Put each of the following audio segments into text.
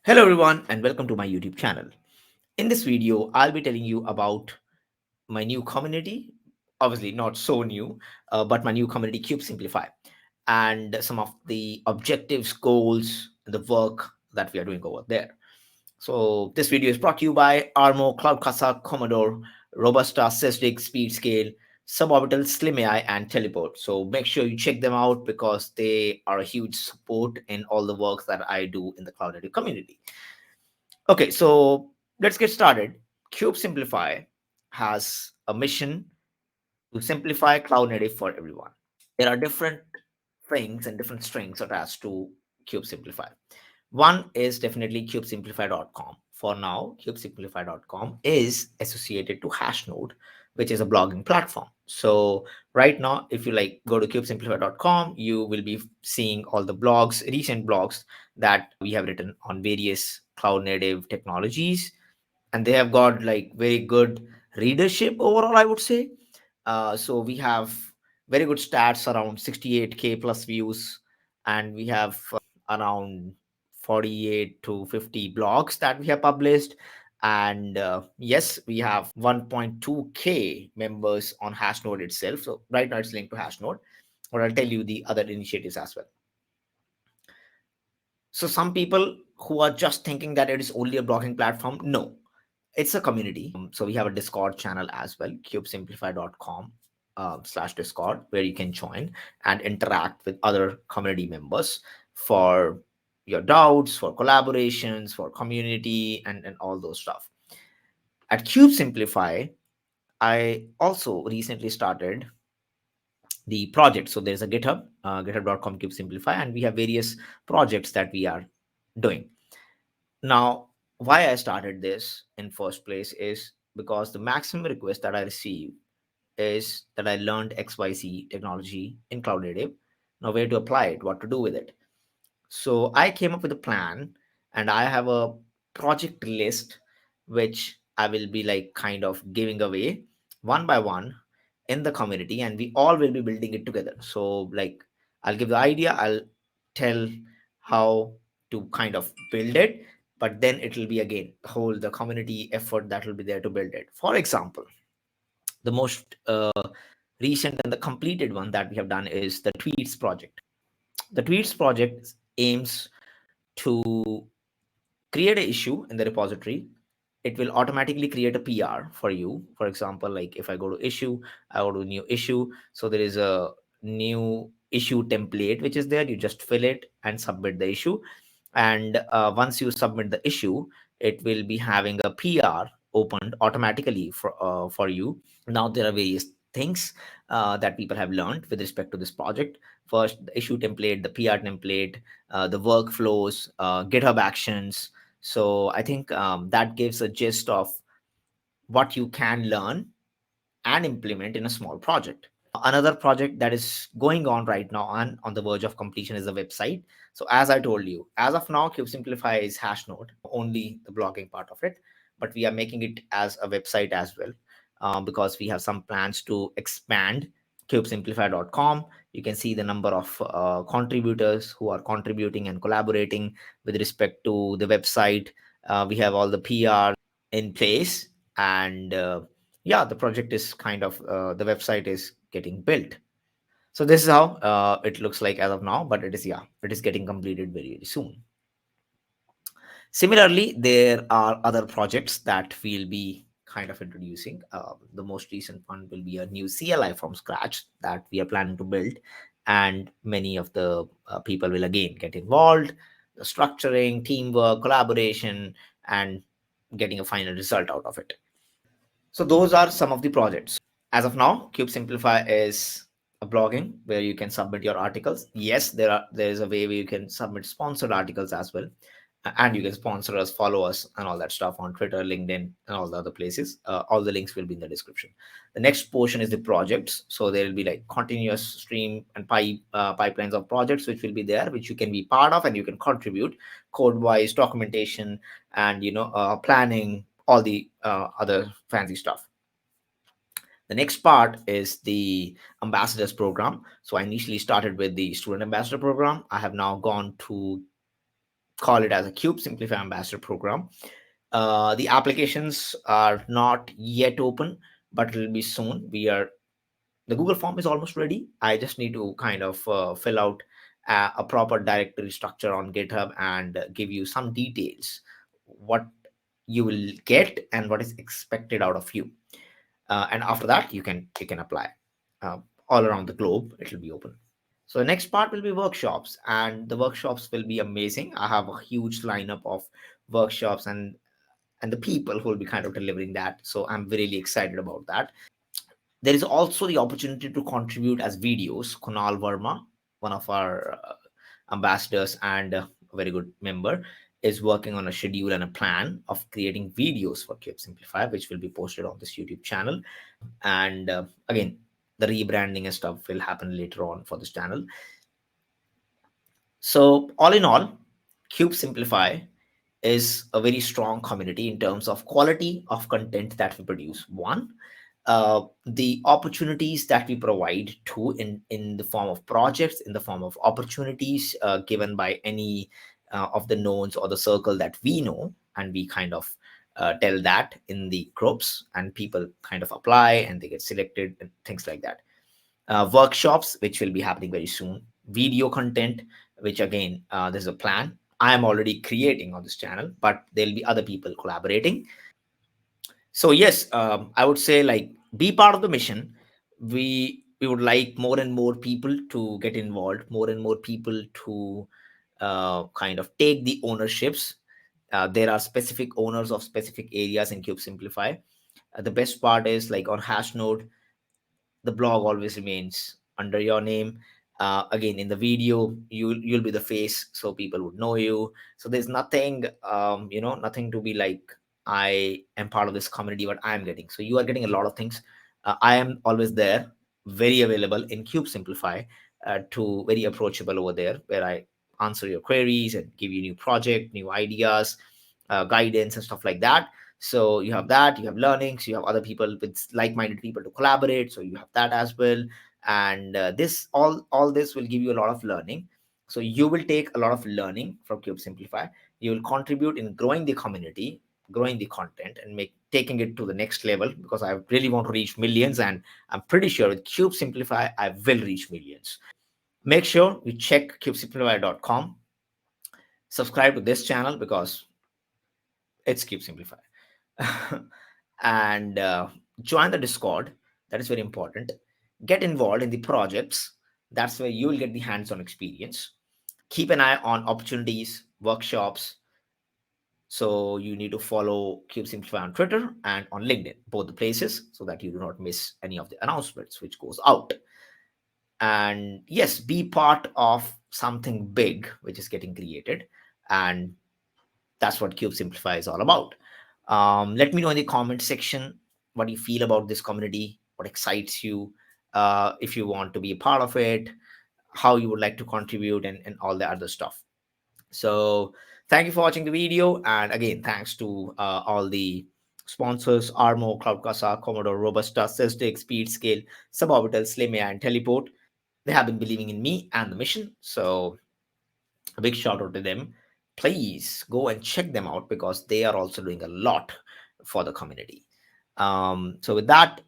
Hello everyone and welcome to my YouTube channel. In this video, I'll be telling you about my new community, obviously not so new, but my new community Kubesimplify and some of the objectives, goals, and the work that we are doing over there. So this video is brought to you by Armo, Cloud Casa, Commodore, Robusta, Sysdig, Speed Scale, Suborbital, Slim AI, and Teleport. So make sure you check them out because they are a huge support in all the work that I do in the cloud native community. Okay, so let's get started. Cube Simplify has a mission to simplify cloud native for everyone. There are different things and different strings attached to Cube Simplify. One is definitely kubesimplify.com. For now, kubesimplify.com is associated to Hashnode, which is a blogging platform. So right now, if you like go to kubesimplify.com, you will be seeing all the blogs, recent blogs that we have written on various cloud native technologies, and they have got like very good readership overall, I would say. So we have very good stats, around 68K plus views, and we have around 48 to 50 blogs that we have published. And yes, we have 1.2K members on Hashnode itself. So right now it's linked to Hashnode, or I'll tell you the other initiatives as well. So some people who are just thinking that it is only a blogging platform, no, it's a community. So we have a Discord channel as well, kubesimplify.com slash Discord, where you can join and interact with other community members for your doubts, for collaborations, for community, and all those stuff. At Cube Simplify, I also recently started the project. So there's a GitHub, github.com Cube Simplify, and we have various projects that we are doing. Now, why I started this in first place is because the maximum request that I receive is that I learned XYZ technology in cloud native. Now, where to apply it, what to do with it. So I came up with a plan, and I have a project list which I will be like kind of giving away one by one in the community, and we all will be building it together. So, like, I'll give the idea, I'll tell how to kind of build it, but then it will be again the community effort that will be there to build it. For example, the most recent and the completed one that we have done is the Tweets project. The Tweets project aims to create an issue in the repository. It will automatically create a PR for you. For example, like if I go to issue, I go to new issue. So there is a new issue template which is there. You just fill it and submit the issue. And once you submit the issue, it will be having a PR opened automatically for you. Now there are various things that people have learned with respect to this project. First, the issue template, the PR template, the workflows, GitHub actions. So I think that gives a gist of what you can learn and implement in a small project. Another project that is going on right now and on the verge of completion is the website. So as I told you, as of now, Kubesimplify is Hashnode, only the blogging part of it, but we are making it as a website as well, because we have some plans to expand kubesimplify.com. You can see the number of contributors who are contributing and collaborating with respect to the website. We have all the PR in place, and yeah, the project is kind of the website is getting built. So this is how it looks like as of now, but it is, yeah, it is getting completed very, very soon. Similarly, there are other projects that we'll be kind of introducing. The most recent one will be a new CLI from scratch that we are planning to build, and many of the people will again get involved, the structuring, teamwork, collaboration, and getting a final result out of it. So those are some of the projects. As of now, Cube Simplify is a blogging where you can submit your articles. Yes, there is a way where you can submit sponsored articles as well, and you can sponsor us, follow us, and all that stuff on Twitter, LinkedIn, and all the other places. All the links will be in the description. The next portion is the projects. So there will be like continuous stream and pipelines of projects which will be there, which you can be part of and you can contribute code wise, documentation, and planning, all the other fancy stuff. The next part is the ambassadors program. So I initially started with the student ambassador program. I have now gone to call it as a Cube Simplify Ambassador program. The applications are not yet open, but it will be soon. The Google form is almost ready. I just need to kind of fill out a proper directory structure on GitHub and give you some details what you will get and what is expected out of you. And after that, you can apply uh, all around the globe. It will be open. So the next part will be workshops, and the workshops will be amazing. I have a huge lineup of workshops and the people who will be kind of delivering that. So I'm really excited about that. There is also the opportunity to contribute as videos. Kunal Verma, one of our ambassadors and a very good member, is working on a schedule and a plan of creating videos for Cube Simplify, which will be posted on this YouTube channel. And again, the rebranding and stuff will happen later on for this channel. So, all in all, Cube Simplify is a very strong community in terms of quality of content that we produce. One, the opportunities that we provide to in the form of projects, in the form of opportunities given by any of the knowns or the circle that we know, and we kind of tell that in the groups, and people kind of apply and they get selected and things like that. Workshops, which will be happening very soon, video content, which again, there's a plan I am already creating on this channel, but there'll be other people collaborating. So yes, I would say, like, be part of the mission. We would like more and more people to get involved, more and more people to kind of take the ownerships. There are specific owners of specific areas in Cube Simplify. The best part is, like, on Hashnode, the blog always remains under your name. Again, in the video, you'll be the face, so people would know you. So there's nothing, nothing to be like, I am part of this community, what I am getting. So you are getting a lot of things. I am always there, very available in Cube Simplify, to very approachable over there, where I answer your queries and give you new project, new ideas, guidance and stuff like that. So you have that, you have learnings, you have other people with like-minded people to collaborate, so you have that as well. And this all this will give you a lot of learning. So you will take a lot of learning from Cube Simplify. You will contribute in growing the community, growing the content, and make taking it to the next level, because I really want to reach millions, and I'm pretty sure with Cube Simplify I will reach millions. Make sure you check cubesimplify.com, subscribe to this channel because it's Cube Simplify. And join the Discord. That is very important. Get involved in the projects. That's where you will get the hands-on experience. Keep an eye on opportunities, workshops. So you need to follow Cube Simplify on Twitter and on LinkedIn, both the places, so that you do not miss any of the announcements which goes out. And yes, be part of something big which is getting created, and that's what Cube Simplify is all about. Let me know in the comment section what you feel about this community, what excites you, if you want to be a part of it, how you would like to contribute, and all the other stuff. So thank you for watching the video, and again, thanks to all the sponsors: Armo, Cloud Casa, Commodore, Robusta, Cystic, Speedscale, Suborbital, Slimia, and Teleport. They have been believing in me and the mission, so a big shout out to them. Please go and check them out, because they are also doing a lot for the community. So with that,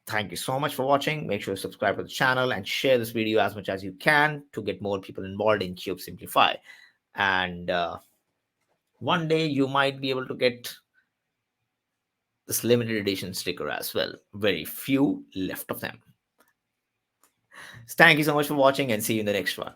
thank you so much for watching. Make sure to subscribe to the channel and share this video as much as you can to get more people involved in Cube Simplify. And one day you might be able to get this limited edition sticker as well. Very few left of them. So thank you so much for watching, and see you in the next one.